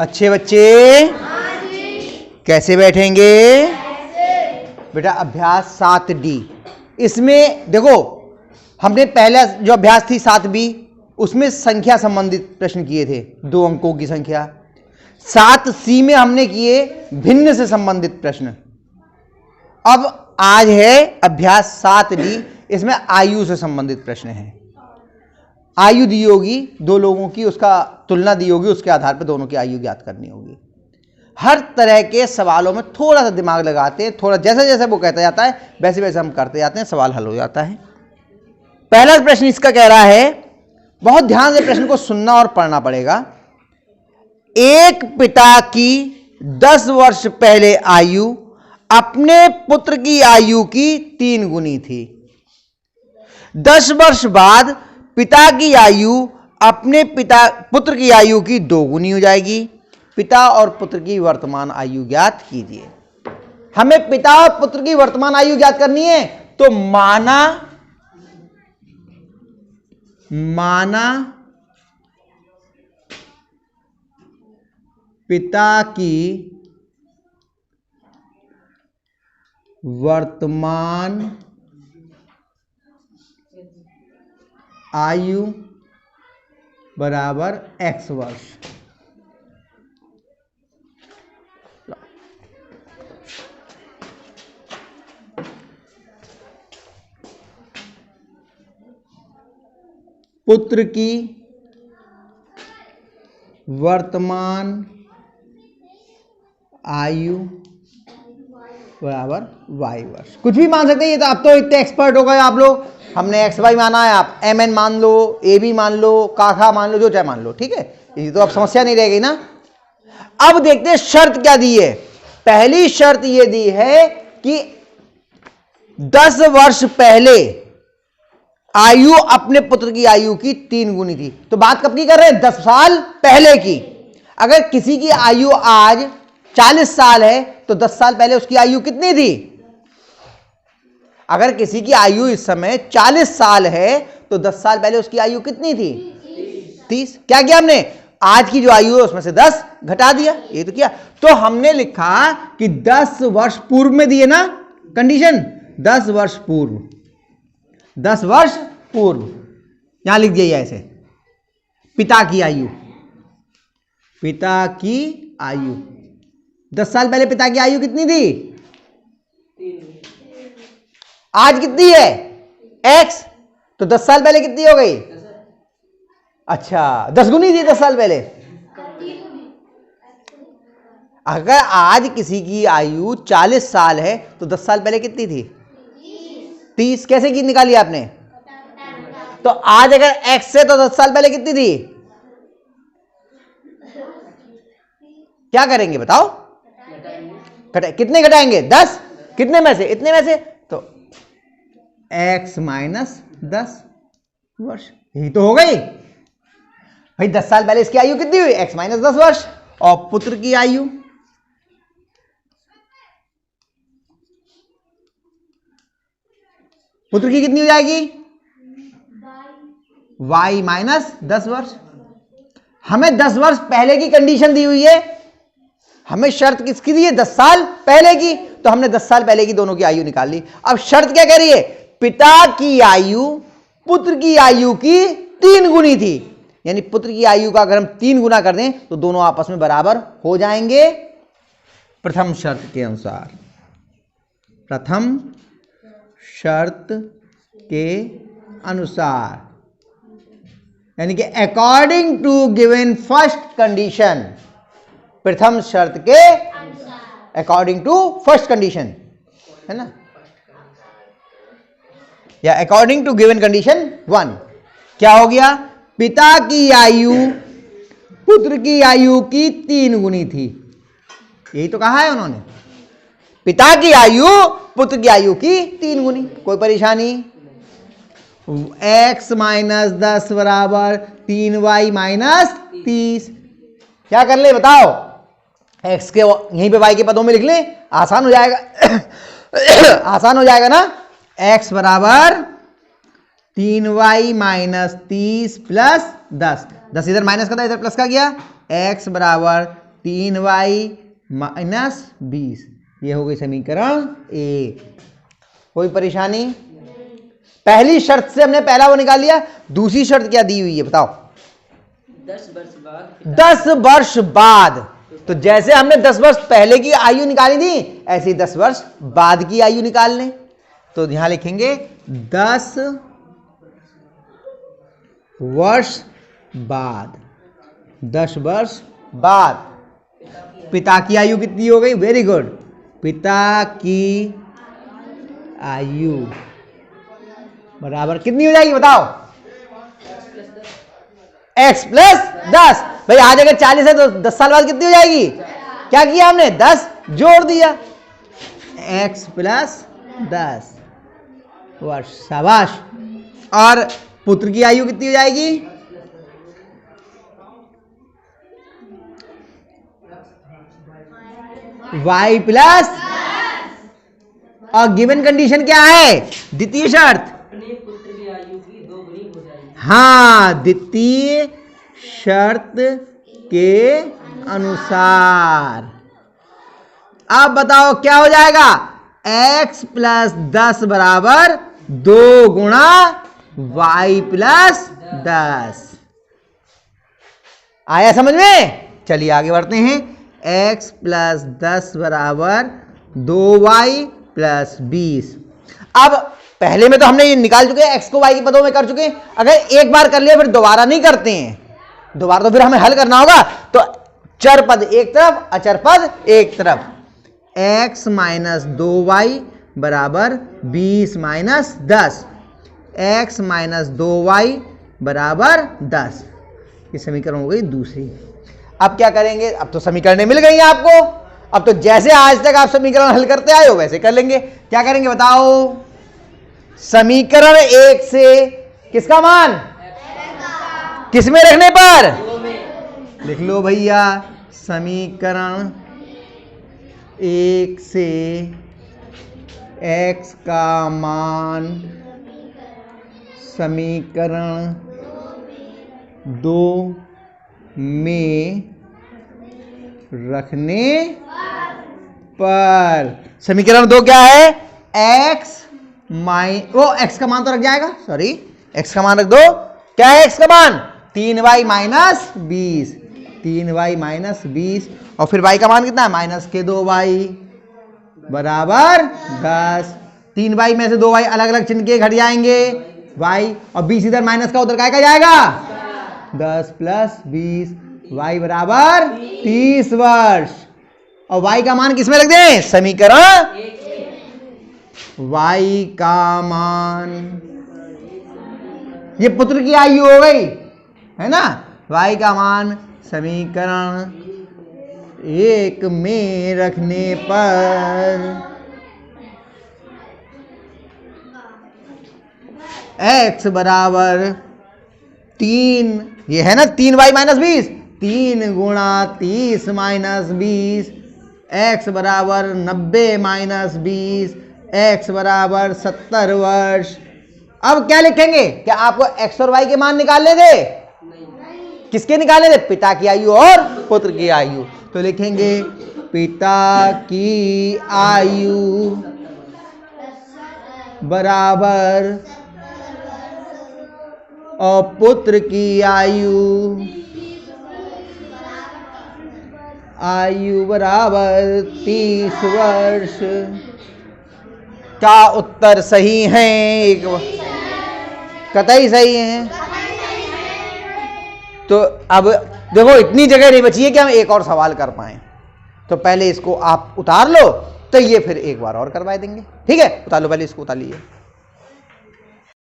अच्छे बच्चे कैसे बैठेंगे? बेटा अभ्यास 7D, इसमें देखो हमने पहला जो अभ्यास थी 7B, उसमें संख्या संबंधित प्रश्न किए थे, 2 अंकों की संख्या। 7C में हमने किए भिन्न से संबंधित प्रश्न। अब आज है अभ्यास 7D, इसमें आयु से संबंधित प्रश्न है। आयु दी होगी 2 लोगों की, उसका तुलना दी होगी, उसके आधार पर दोनों की आयु ज्ञात करनी होगी। हर तरह के सवालों में थोड़ा सा दिमाग लगाते हैं, थोड़ा जैसे जैसे वो कहता जाता है वैसे वैसे हम करते जाते हैं, सवाल हल हो जाता है। पहला प्रश्न इसका कह रहा है, बहुत ध्यान से प्रश्न को सुनना और पढ़ना पड़ेगा। एक पिता की 10 वर्ष पहले आयु अपने पुत्र की आयु की 3 गुनी थी। 10 वर्ष बाद पिता की आयु अपने पुत्र की आयु की 2 गुनी हो जाएगी। पिता और पुत्र की वर्तमान आयु ज्ञात कीजिए। हमें पिता और पुत्र की वर्तमान आयु ज्ञात करनी है, तो माना पिता की वर्तमान आयु बराबर X वर्ष। पुत्र की वर्तमान आयु बराबर Y वर्ष। कुछ भी मान सकते हैं, ये तो अब तो इतने एक्सपर्ट हो गए आप लोग। हमने XY माना है, आप MN मान लो, AB मान लो, काखा मान लो, जो चाहे मान लो, ठीक है। ये तो अब समस्या नहीं रह गई ना। अब देखते हैं शर्त क्या दी है। पहली शर्त ये दी है कि 10 वर्ष पहले आयु अपने पुत्र की आयु की 3 गुनी थी। तो बात कब की कर रहे हैं? 10 साल पहले की। अगर किसी की आयु आज 40 साल है तो 10 साल पहले उसकी आयु कितनी थी? अगर किसी की आयु इस समय 40 साल है तो 10 साल पहले उसकी आयु कितनी थी? 30। क्या किया हमने? आज की जो आयु है उसमें से 10 घटा दिया, ये तो किया। तो हमने लिखा कि 10 वर्ष पूर्व में दिए ना कंडीशन, 10 वर्ष पूर्व, 10 वर्ष पूर्व यहां लिख दिया ऐसे। पिता की आयु, पिता की आयु 10 साल पहले पिता की आयु कितनी थी? आज कितनी है? X। तो 10 साल पहले कितनी हो गई? अच्छा, 10 गुनी थी 10 साल पहले। अगर आज किसी की आयु 40 साल है तो 10 साल पहले कितनी थी? 30। कैसे की निकाली आपने? तो आज अगर X है तो 10 साल पहले कितनी थी? क्या करेंगे बताओ? कितने घटाएंगे? 10। कितने में से? इतने में से। तो X माइनस 10 वर्ष, यही तो हो गई भाई। 10 साल पहले इसकी आयु कितनी हुई? X माइनस 10 वर्ष। और पुत्र की आयु, पुत्र की कितनी हो जाएगी? Y माइनस 10 वर्ष। हमें 10 वर्ष पहले की कंडीशन दी हुई है, हमें शर्त किसकी दी है? 10 साल पहले की। तो हमने 10 साल पहले की दोनों की आयु निकाल ली। अब शर्त क्या कह रही है? पिता की आयु पुत्र की आयु की 3 गुनी थी। यानी पुत्र की आयु का अगर हम 3 गुना कर दें तो दोनों आपस में बराबर हो जाएंगे प्रथम शर्त के अनुसार। प्रथम शर्त के अनुसार, यानी कि according to given first condition. प्रथम शर्त के अकॉर्डिंग टू फर्स्ट कंडीशन, है ना, या अकॉर्डिंग टू गिवन कंडीशन 1। क्या हो गया? पिता की आयु पुत्र की आयु की 3 गुनी थी। यही तो कहा है उन्होंने, पिता की आयु पुत्र की आयु की 3 गुनी। कोई परेशानी? X माइनस 10 बराबर 3Y माइनस 30। क्या कर ले बताओ? X के यहीं पे Y के पदों में लिख ले, आसान हो जाएगा। आसान हो जाएगा ना। X बराबर 3Y माइनस 30 प्लस 10। 10 इधर माइनस का था, इधर प्लस का गया। X बराबर 3y माइनस 20। ये हो गई समीकरण ए। कोई परेशानी? पहली शर्त से हमने पहला वो निकाल लिया, दूसरी शर्त क्या दी हुई है बताओ? 10 वर्ष बाद। 10 वर्ष बाद। तो जैसे हमने 10 वर्ष पहले की आयु निकाली थी, ऐसे ही 10 वर्ष बाद की आयु निकाल लें। तो यहां लिखेंगे 10 वर्ष बाद। 10 वर्ष बाद पिता की आयु कितनी हो गई? Very good. पिता की आयु बराबर कितनी हो जाएगी बताओ? x plus 10। भाई आज अगर 40 है तो 10 साल बाद कितनी हो जाएगी? क्या किया हमने? 10 जोड़ दिया। x प्लस 10 वर्ष। शाबाश। और पुत्र की आयु कितनी हो जाएगी? y प्लस, और गिवन कंडीशन क्या है? द्वितीय शर्त, अपने पुत्र की आयु की 2 गुनी हो जाएगी। हाँ, द्वितीय शर्त के अनुसार। अब बताओ क्या हो जाएगा? x प्लस 10 बराबर 2 गुणा y प्लस 10। आया समझ में? चलिए आगे बढ़ते हैं। x प्लस 10 बराबर 2y प्लस 20। अब पहले में तो हमने ये निकाल चुके हैं, x को y के पदों में कर चुके हैं। अगर एक बार कर लिया फिर दोबारा नहीं करते हैं, दोबारा तो फिर हमें हल करना होगा। तो चर पद एक तरफ, अचर पद एक तरफ। x माइनस 2y बराबर 20 माइनस 10। x माइनस 2y बराबर 10। ये समीकरण हो गई दूसरी। अब क्या करेंगे? अब तो समीकरणें मिल गई हैं आपको। अब तो जैसे आज तक आप समीकरण हल करते आए हो वैसे कर लेंगे। क्या करेंगे बताओ? समीकरण 1 से किसका मान किस में रखने पर? लिख लो भैया, समीकरण 1 से x का मान समीकरण 2 में रखने पर। समीकरण 2 क्या है? x x का मान तो रख जाएगा, सॉरी x का मान रख दो। क्या है x का मान? 3y minus 20। 3y minus 20। और फिर y का मान कितना है? माइनस के 2y बराबर 10। 3y में से 2y अलग अलग चिन्ह के घट जाएंगे y, और 20 इधर माइनस का उधर काय का जाएगा? 10 प्लस 20 y बराबर 30 वर्ष। और y का मान किसमें रख दें? समीकरण y का मान, ये पुत्र की आयु हो गई है ना। y का मान समीकरण 1 में रखने पर x बराबर 3, ये है ना 3y माइनस 20, 3 गुणा 30 माइनस 20, x बराबर 90 माइनस 20, x बराबर 70 वर्ष। अब क्या लिखेंगे? क्या आपको x और y के मान निकालने थे? किसके निकालने थे? पिता की आयु और पुत्र की आयु। तो लिखेंगे पिता की आयु बराबर और पुत्र की आयु बराबर 30 वर्ष। का उत्तर सही है? एक कतई सही है। तो अब देखो इतनी जगह नहीं बची है कि हम एक और सवाल कर पाए। तो पहले इसको आप उतार लो, तो ये फिर एक बार और करवा देंगे। ठीक है, उतार लो, पहले इसको उतार लीजिए।